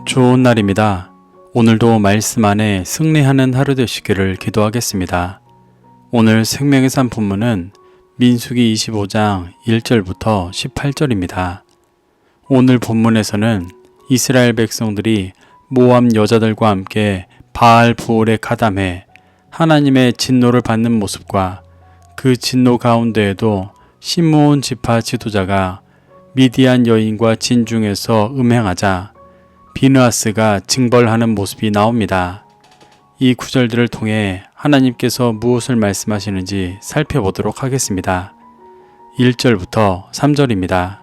좋은 날입니다. 오늘도 말씀 안에 승리하는 하루 되시기를 기도하겠습니다. 오늘 생명의 산 본문은 민수기 25장 1절부터 18절입니다. 오늘 본문에서는 이스라엘 백성들이 모압 여자들과 함께 바알 부올에 가담해 하나님의 진노를 받는 모습과 그 진노 가운데에도 시므온 지파 지도자가 미디안 여인과 진중에서 음행하자 비느하스가 징벌하는 모습이 나옵니다. 이 구절들을 통해 하나님께서 무엇을 말씀하시는지 살펴보도록 하겠습니다. 1절부터 3절입니다.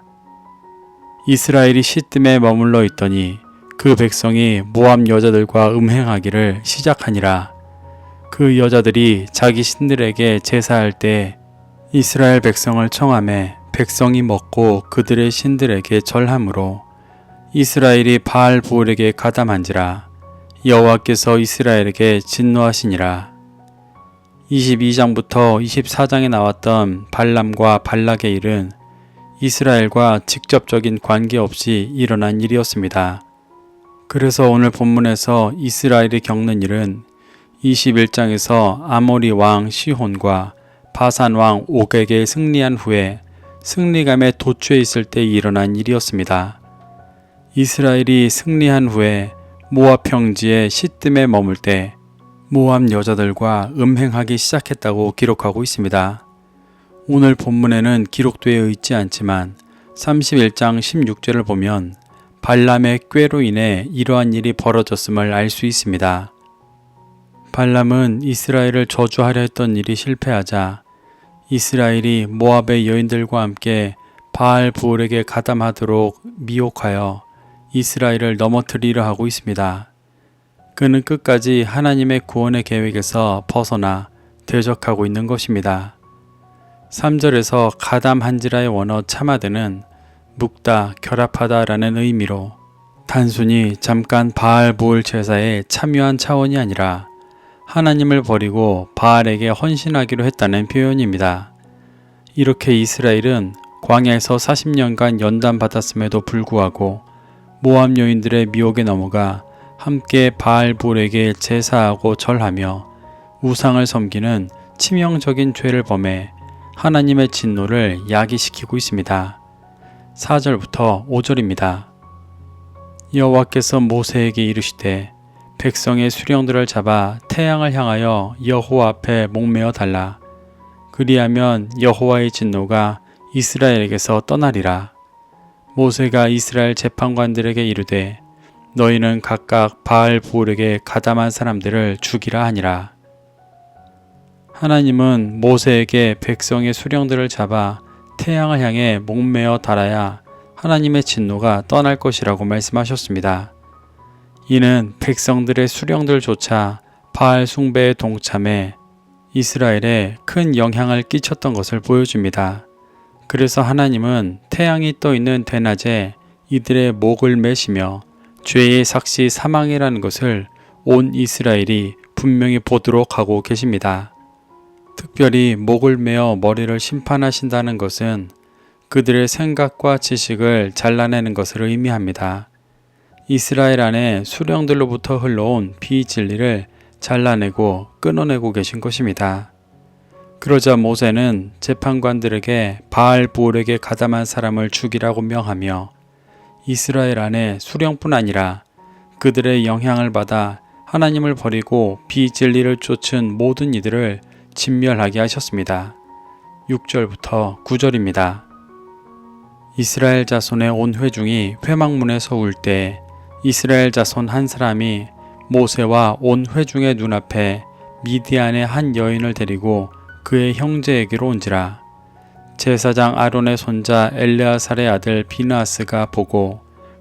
이스라엘이 시뜸에 머물러 있더니 그 백성이 모압 여자들과 음행하기를 시작하니라. 그 여자들이 자기 신들에게 제사할 때 이스라엘 백성을 청하매 백성이 먹고 그들의 신들에게 절함으로 이스라엘이 바알 부올에게 가담한지라. 여호와께서 이스라엘에게 진노하시니라. 22장부터 24장에 나왔던 발람과 발락의 일은 이스라엘과 직접적인 관계없이 일어난 일이었습니다. 그래서 오늘 본문에서 이스라엘이 겪는 일은 21장에서 아모리 왕 시혼과 바산 왕 옥에게 승리한 후에 승리감에 도취해 있을 때 일어난 일이었습니다. 이스라엘이 승리한 후에 모압 평지에 시뜸에 머물 때 모압 여자들과 음행하기 시작했다고 기록하고 있습니다. 오늘 본문에는 기록되어 있지 않지만 31장 16절을 보면 발람의 꾀로 인해 이러한 일이 벌어졌음을 알 수 있습니다. 발람은 이스라엘을 저주하려 했던 일이 실패하자 이스라엘이 모압의 여인들과 함께 바알 부올에게 가담하도록 미혹하여 이스라엘을 넘어뜨리려 하고 있습니다. 그는 끝까지 하나님의 구원의 계획에서 벗어나 대적하고 있는 것입니다. 3절에서 가담한지라의 원어 차마드는 묵다, 결합하다 라는 의미로 단순히 잠깐 바알 부올 제사에 참여한 차원이 아니라 하나님을 버리고 바알에게 헌신하기로 했다는 표현입니다. 이렇게 이스라엘은 광야에서 40년간 연단받았음에도 불구하고 모압 여인들의 미혹에 넘어가 함께 바알 부올에게 제사하고 절하며 우상을 섬기는 치명적인 죄를 범해 하나님의 진노를 야기시키고 있습니다. 4절부터 5절입니다. 여호와께서 모세에게 이르시되 백성의 수령들을 잡아 태양을 향하여 여호와 앞에 목매어 달라. 그리하면 여호와의 진노가 이스라엘에게서 떠나리라. 모세가 이스라엘 재판관들에게 이르되 너희는 각각 바알 부올에게 가담한 사람들을 죽이라 하니라. 하나님은 모세에게 백성의 수령들을 잡아 태양을 향해 목매어 달아야 하나님의 진노가 떠날 것이라고 말씀하셨습니다. 이는 백성들의 수령들조차 바알 숭배에 동참해 이스라엘에 큰 영향을 끼쳤던 것을 보여줍니다. 그래서 하나님은 태양이 떠 있는 대낮에 이들의 목을 매시며 죄의 삭시 사망이라는 것을 온 이스라엘이 분명히 보도록 하고 계십니다. 특별히 목을 메어 머리를 심판하신다는 것은 그들의 생각과 지식을 잘라내는 것을 의미합니다. 이스라엘 안에 수령들로부터 흘러온 비진리를 잘라내고 끊어내고 계신 것입니다. 그러자 모세는 재판관들에게 바알 부올에게 가담한 사람을 죽이라고 명하며 이스라엘 안에 수령뿐 아니라 그들의 영향을 받아 하나님을 버리고 비진리를 쫓은 모든 이들을 진멸하게 하셨습니다. 6절부터 9절입니다. 이스라엘 자손의 온 회중이 회막문에 서울 때 이스라엘 자손 한 사람이 모세와 온 회중의 눈앞에 미디안의 한 여인을 데리고 그의 형제에게로 온지라. 제사장 아론의 손자 엘르아살의 아들 비느하스가 보고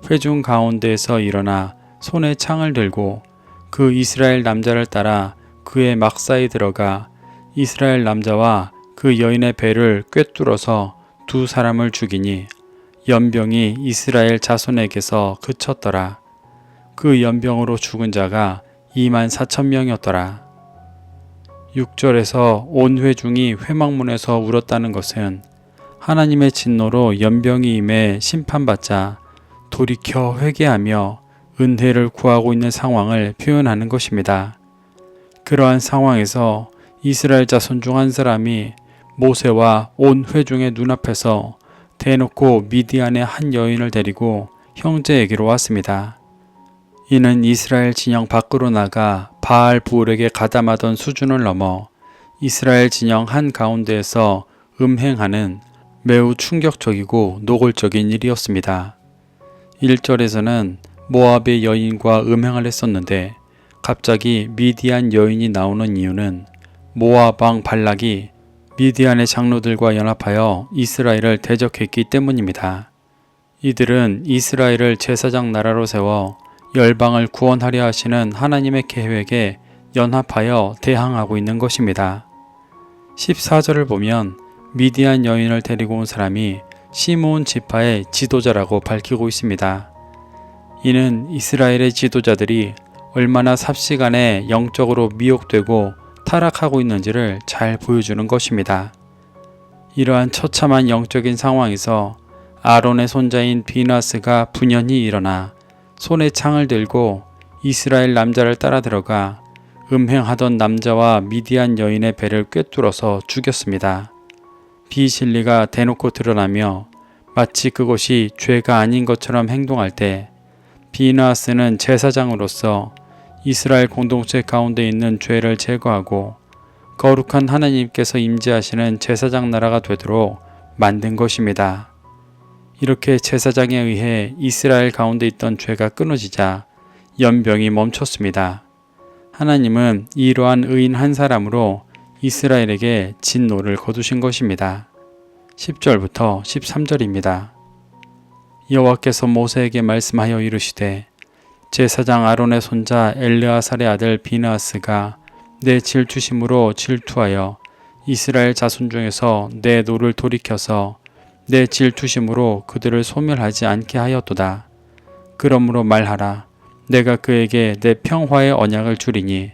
회중 가운데에서 일어나 손에 창을 들고 그 이스라엘 남자를 따라 그의 막사에 들어가 이스라엘 남자와 그 여인의 배를 꿰뚫어서 두 사람을 죽이니 연병이 이스라엘 자손에게서 그쳤더라. 그 연병으로 죽은 자가 24,000명이었더라. 6절에서 온 회중이 회막문에서 울었다는 것은 하나님의 진노로 연병이 임해 심판받자 돌이켜 회개하며 은혜를 구하고 있는 상황을 표현하는 것입니다. 그러한 상황에서 이스라엘 자손 중 한 사람이 모세와 온 회중의 눈앞에서 대놓고 미디안의 한 여인을 데리고 형제에게로 왔습니다. 이는 이스라엘 진영 밖으로 나가 바알 부울에게 가담하던 수준을 넘어 이스라엘 진영 한가운데에서 음행하는 매우 충격적이고 노골적인 일이었습니다. 1절에서는 모압의 여인과 음행을 했었는데 갑자기 미디안 여인이 나오는 이유는 모압 왕 발락이 미디안의 장로들과 연합하여 이스라엘을 대적했기 때문입니다. 이들은 이스라엘을 제사장 나라로 세워 열방을 구원하려 하시는 하나님의 계획에 연합하여 대항하고 있는 것입니다. 14절을 보면 미디안 여인을 데리고 온 사람이 시므온 지파의 지도자라고 밝히고 있습니다. 이는 이스라엘의 지도자들이 얼마나 삽시간에 영적으로 미혹되고 타락하고 있는지를 잘 보여주는 것입니다. 이러한 처참한 영적인 상황에서 아론의 손자인 비나스가 분연히 일어나 손에 창을 들고 이스라엘 남자를 따라 들어가 음행하던 남자와 미디안 여인의 배를 꿰뚫어서 죽였습니다. 비실리가 대놓고 드러나며 마치 그것이 죄가 아닌 것처럼 행동할 때 비나스는 제사장으로서 이스라엘 공동체 가운데 있는 죄를 제거하고 거룩한 하나님께서 임재하시는 제사장 나라가 되도록 만든 것입니다. 이렇게 제사장에 의해 이스라엘 가운데 있던 죄가 끊어지자 연병이 멈췄습니다. 하나님은 이러한 의인 한 사람으로 이스라엘에게 진노를 거두신 것입니다. 10절부터 13절입니다. 여호와께서 모세에게 말씀하여 이르시되 제사장 아론의 손자 엘르아살의 아들 비느하스가 내 질투심으로 질투하여 이스라엘 자손 중에서 내 노를 돌이켜서 내 질투심으로 그들을 소멸하지 않게 하였도다. 그러므로 말하라. 내가 그에게 내 평화의 언약을 주리니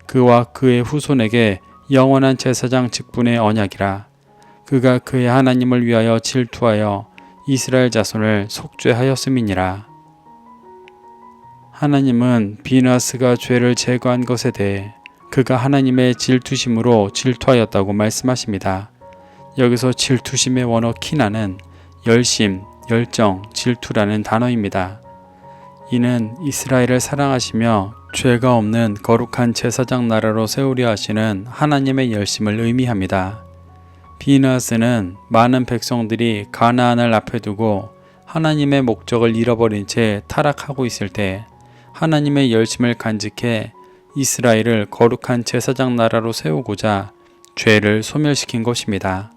그와 그의 후손에게 영원한 제사장 직분의 언약이라. 그가 그의 하나님을 위하여 질투하여 이스라엘 자손을 속죄하였음이니라. 하나님은 비느하스가 죄를 제거한 것에 대해 그가 하나님의 질투심으로 질투하였다고 말씀하십니다. 여기서 질투심의 원어 키나는 열심, 열정, 질투라는 단어입니다. 이는 이스라엘을 사랑하시며 죄가 없는 거룩한 제사장 나라로 세우려 하시는 하나님의 열심을 의미합니다. 비느하스는 많은 백성들이 가나안을 앞에 두고 하나님의 목적을 잃어버린 채 타락하고 있을 때 하나님의 열심을 간직해 이스라엘을 거룩한 제사장 나라로 세우고자 죄를 소멸시킨 것입니다.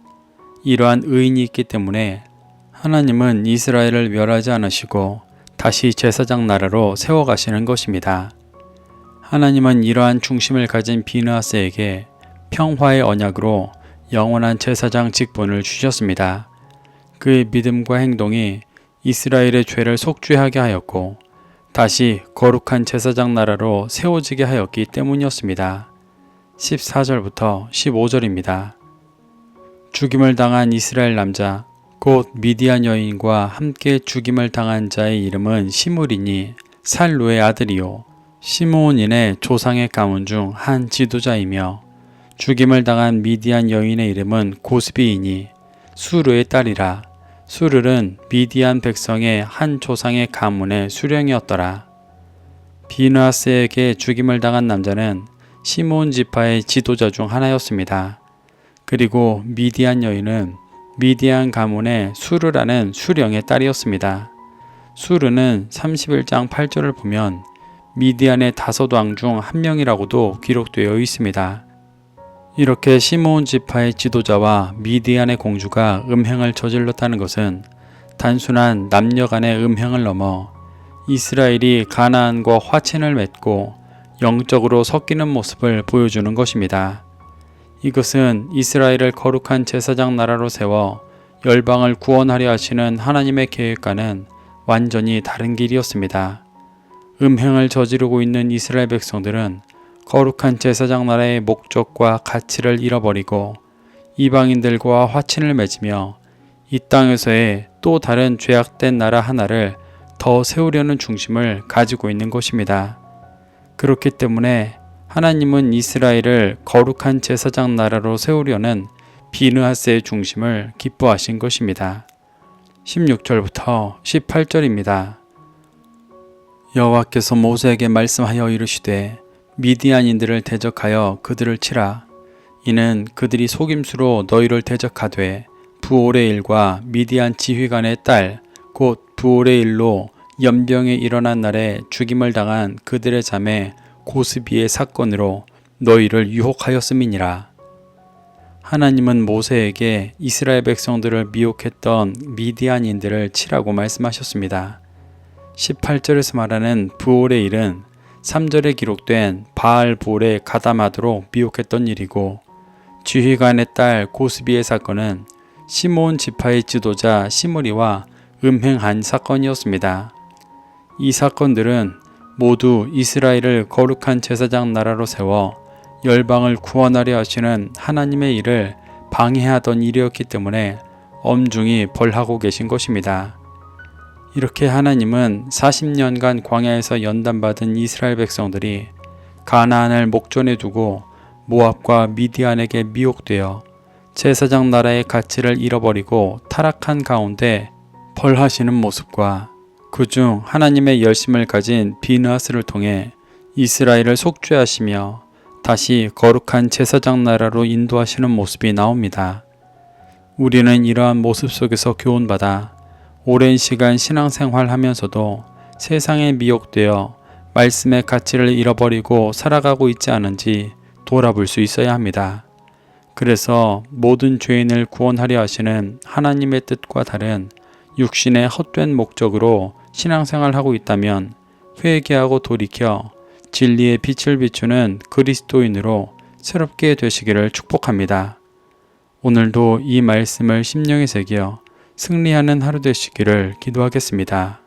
이러한 의인이 있기 때문에 하나님은 이스라엘을 멸하지 않으시고 다시 제사장 나라로 세워가시는 것입니다. 하나님은 이러한 중심을 가진 비느하스에게 평화의 언약으로 영원한 제사장 직분을 주셨습니다. 그의 믿음과 행동이 이스라엘의 죄를 속죄하게 하였고 다시 거룩한 제사장 나라로 세워지게 하였기 때문이었습니다. 14절부터 15절입니다. 죽임을 당한 이스라엘 남자 곧 미디안 여인과 함께 죽임을 당한 자의 이름은 시므리니 살루의 아들이요 시므온인의 조상의 가문 중 한 지도자이며 죽임을 당한 미디안 여인의 이름은 고스비이니 수르의 딸이라. 수르는 미디안 백성의 한 조상의 가문의 수령이었더라. 비느하스에게 죽임을 당한 남자는 시므온 지파의 지도자 중 하나였습니다. 그리고 미디안 여인은 미디안 가문의 수르라는 수령의 딸이었습니다. 수르는 31장 8절을 보면 미디안의 5왕 중 한 명이라고도 기록되어 있습니다. 이렇게 시므온 지파의 지도자와 미디안의 공주가 음행을 저질렀다는 것은 단순한 남녀 간의 음행을 넘어 이스라엘이 가나안과 화친을 맺고 영적으로 섞이는 모습을 보여주는 것입니다. 이것은 이스라엘을 거룩한 제사장 나라로 세워 열방을 구원하려 하시는 하나님의 계획과는 완전히 다른 길이었습니다. 음행을 저지르고 있는 이스라엘 백성들은 거룩한 제사장 나라의 목적과 가치를 잃어버리고 이방인들과 화친을 맺으며 이 땅에서의 또 다른 죄악된 나라 하나를 더 세우려는 중심을 가지고 있는 것입니다. 그렇기 때문에 하나님은 이스라엘을 거룩한 제사장 나라로 세우려는 비느하스의 중심을 기뻐하신 것입니다. 16절부터 18절입니다. 여호와께서 모세에게 말씀하여 이르시되 미디안인들을 대적하여 그들을 치라. 이는 그들이 속임수로 너희를 대적하되 부올의 일과 미디안 지휘관의 딸 곧 부올의 일로 연병에 일어난 날에 죽임을 당한 그들의 자매 고스비의 사건으로 너희를 유혹하였음이니라. 하나님은 모세에게 이스라엘 백성들을 미혹했던 미디안인들을 치라고 말씀하셨습니다. 18절에서 말하는 부올의 일은 3절에 기록된 바알 부올의 가다마드로 미혹했던 일이고, 지휘관의 딸 고스비의 사건은 시므온 지파의 지도자 시므리와 음행한 사건이었습니다. 이 사건들은 모두 이스라엘을 거룩한 제사장 나라로 세워 열방을 구원하려 하시는 하나님의 일을 방해하던 일이었기 때문에 엄중히 벌하고 계신 것입니다. 이렇게 하나님은 40년간 광야에서 연단받은 이스라엘 백성들이 가나안을 목전에 두고 모압과 미디안에게 미혹되어 제사장 나라의 가치를 잃어버리고 타락한 가운데 벌하시는 모습과 그중 하나님의 열심을 가진 비느하스를 통해 이스라엘을 속죄하시며 다시 거룩한 제사장 나라로 인도하시는 모습이 나옵니다. 우리는 이러한 모습 속에서 교훈받아 오랜 시간 신앙생활 하면서도 세상에 미혹되어 말씀의 가치를 잃어버리고 살아가고 있지 않은지 돌아볼 수 있어야 합니다. 그래서 모든 죄인을 구원하려 하시는 하나님의 뜻과 다른 육신의 헛된 목적으로 신앙생활하고 있다면 회개하고 돌이켜 진리의 빛을 비추는 그리스도인으로 새롭게 되시기를 축복합니다. 오늘도 이 말씀을 심령에 새겨 승리하는 하루 되시기를 기도하겠습니다.